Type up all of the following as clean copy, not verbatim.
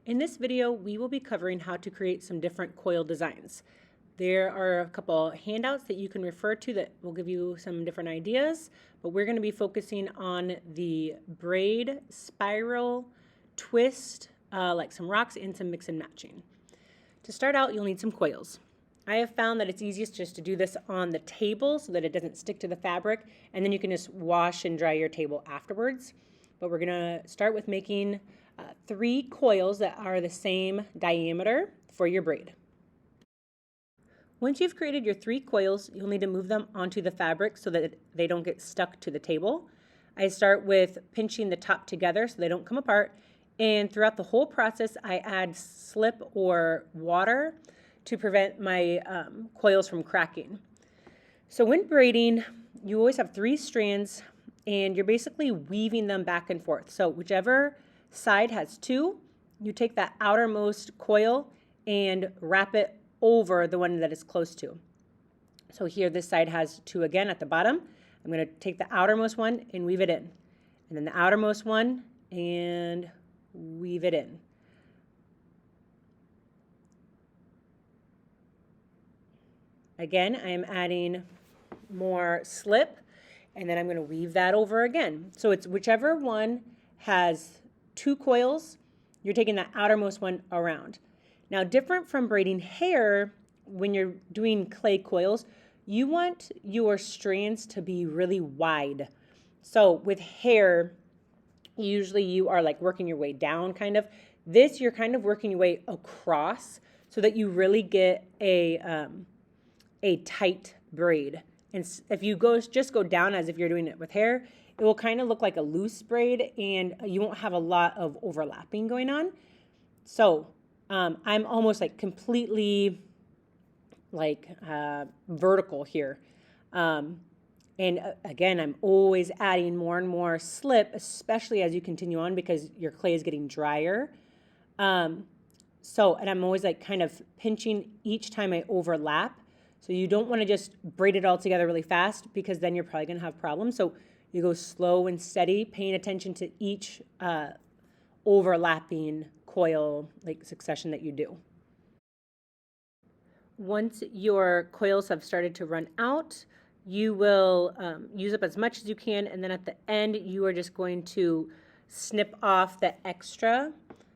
In this video, we will be covering how to create some different coil designs. There are a couple handouts that you can refer to that will give you some different ideas, but we're going to be focusing on the braid, spiral, twist, like some rocks and some mix and matching. To start out, you'll need some coils. I have found that it's easiest just to do this on the table so that it doesn't stick to the fabric, and then you can just wash and dry your table afterwards. But we're going to start with making 3 coils that are the same diameter for your braid. Once you've created your 3 coils, you'll need to move them onto the fabric so that they don't get stuck to the table. I start with pinching the top together so they don't come apart, and throughout the whole process I add slip or water to prevent my coils from cracking. So when braiding, you always have 3 strands and you're basically weaving them back and forth. So whichever side has 2, you take that outermost coil and wrap it over the one that is close to. So here this side has 2 again at the bottom. I'm going to take the outermost one and weave it in. And then the outermost one and weave it in. Again, I am adding more slip, and then I'm going to weave that over again. So it's whichever one has 2 coils, you're taking that outermost one around. Now, different from braiding hair, when you're doing clay coils, you want your strands to be really wide. So with hair, usually you are like working your way down kind of. This, you're kind of working your way across so that you really get a tight braid. And if you just go down as if you're doing it with hair, it will kind of look like a loose braid and you won't have a lot of overlapping going on. So I'm almost like completely like vertical here. And again, I'm always adding more and more slip, especially as you continue on because your clay is getting drier. And I'm always like kind of pinching each time I overlap. So you don't want to just braid it all together really fast because then you're probably going to have problems. So you go slow and steady, paying attention to each overlapping coil like succession that you do. Once your coils have started to run out, you will use up as much as you can, and then at the end you are just going to snip off the extra.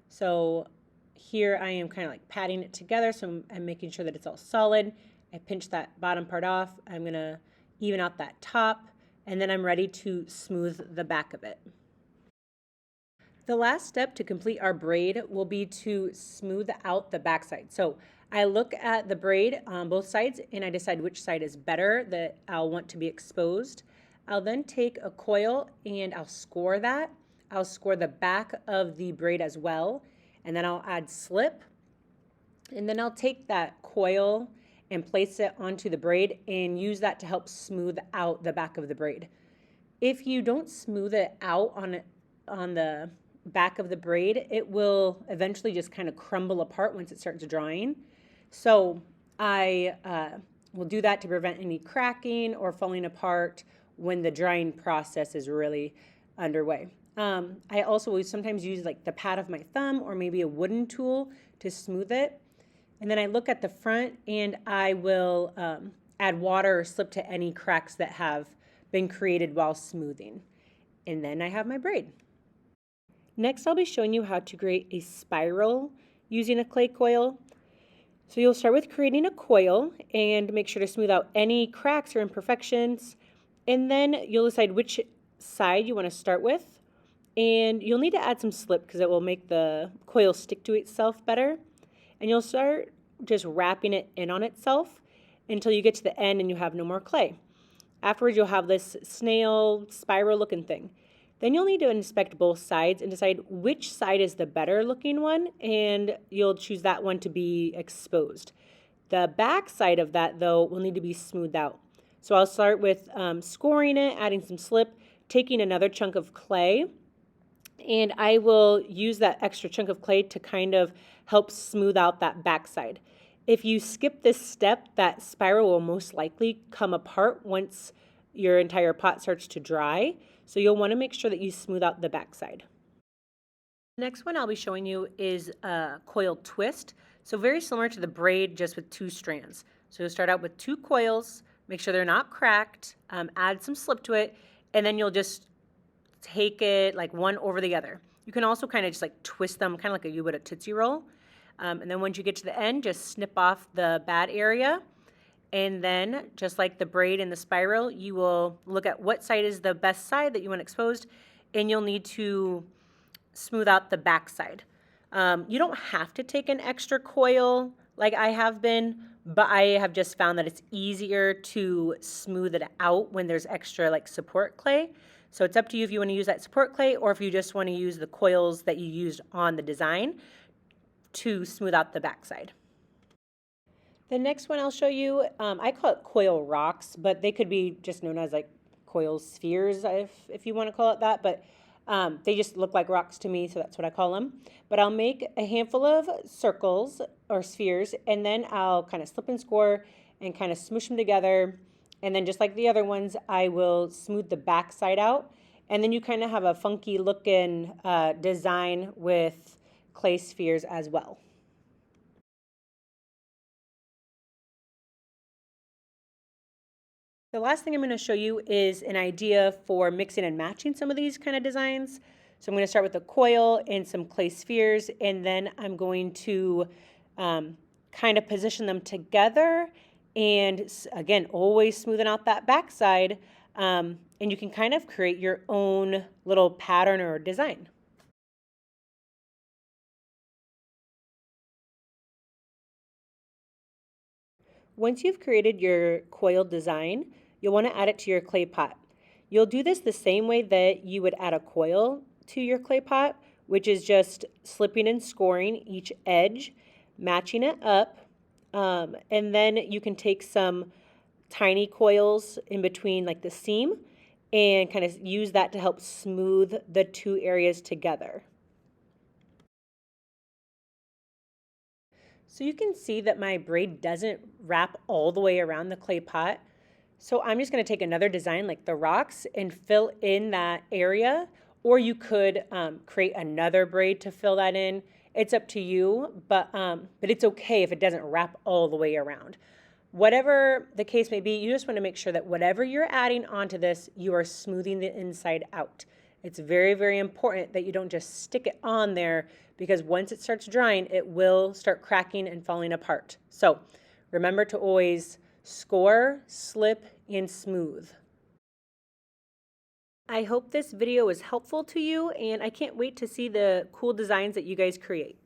So here I am kind of like patting it together, so I'm making sure that it's all solid. I pinch that bottom part off. I'm going to even out that top, and then I'm ready to smooth the back of it. The last step to complete our braid will be to smooth out the back side. So I look at the braid on both sides and I decide which side is better that I'll want to be exposed. I'll then take a coil and I'll score that. I'll score the back of the braid as well, and then I'll add slip, and then I'll take that coil and place it onto the braid and use that to help smooth out the back of the braid. If you don't smooth it out on the back of the braid, it will eventually just kind of crumble apart once it starts drying. So I will do that to prevent any cracking or falling apart when the drying process is really underway. I also will sometimes use like the pad of my thumb or maybe a wooden tool to smooth it. And then I look at the front and I will add water or slip to any cracks that have been created while smoothing. And then I have my braid. Next, I'll be showing you how to create a spiral using a clay coil. So you'll start with creating a coil and make sure to smooth out any cracks or imperfections. And then you'll decide which side you want to start with. And you'll need to add some slip because it will make the coil stick to itself better. And you'll start just wrapping it in on itself until you get to the end and you have no more clay. Afterwards, you'll have this snail spiral looking thing. Then you'll need to inspect both sides and decide which side is the better looking one, and you'll choose that one to be exposed. The back side of that, though, will need to be smoothed out. So I'll start with scoring it, adding some slip, taking another chunk of clay, and I will use that extra chunk of clay to kind of help smooth out that backside. If you skip this step, that spiral will most likely come apart once your entire pot starts to dry. So you'll want to make sure that you smooth out the backside. Next one I'll be showing you is a coil twist. So very similar to the braid, just with 2 strands. So you'll start out with 2 coils, make sure they're not cracked, add some slip to it, and then you'll just take it like one over the other. You can also kind of just like twist them, kind of like you would a Tootsie Roll. And then once you get to the end, just snip off the bad area. And then, just like the braid and the spiral, you will look at what side is the best side that you want exposed, and you'll need to smooth out the back side. You don't have to take an extra coil like I have been, but I have just found that it's easier to smooth it out when there's extra like support clay. So it's up to you if you want to use that support clay or if you just want to use the coils that you used on the design to smooth out the backside. The next one I'll show you, I call it coil rocks, but they could be just known as like coil spheres if you want to call it that, but they just look like rocks to me, so that's what I call them. But I'll make a handful of circles or spheres, and then I'll kind of slip and score and kind of smoosh them together. And then just like the other ones, I will smooth the back side out. And then you kind of have a funky looking design with clay spheres as well. The last thing I'm going to show you is an idea for mixing and matching some of these kind of designs. So I'm going to start with a coil and some clay spheres, and then I'm going to kind of position them together, and again, always smoothing out that backside, and you can kind of create your own little pattern or design. Once you've created your coil design, you'll want to add it to your clay pot. You'll do this the same way that you would add a coil to your clay pot, which is just slipping and scoring each edge, matching it up, and then you can take some tiny coils in between like the seam and kind of use that to help smooth the 2 areas together. So you can see that my braid doesn't wrap all the way around the clay pot. So I'm just going to take another design like the rocks and fill in that area, or you could create another braid to fill that in. It's up to you, but it's okay if it doesn't wrap all the way around. Whatever the case may be, you just want to make sure that whatever you're adding onto this, you are smoothing the inside out. It's very, very important that you don't just stick it on there, because once it starts drying, it will start cracking and falling apart. So remember to always score, slip, and smooth. I hope this video was helpful to you, and I can't wait to see the cool designs that you guys create.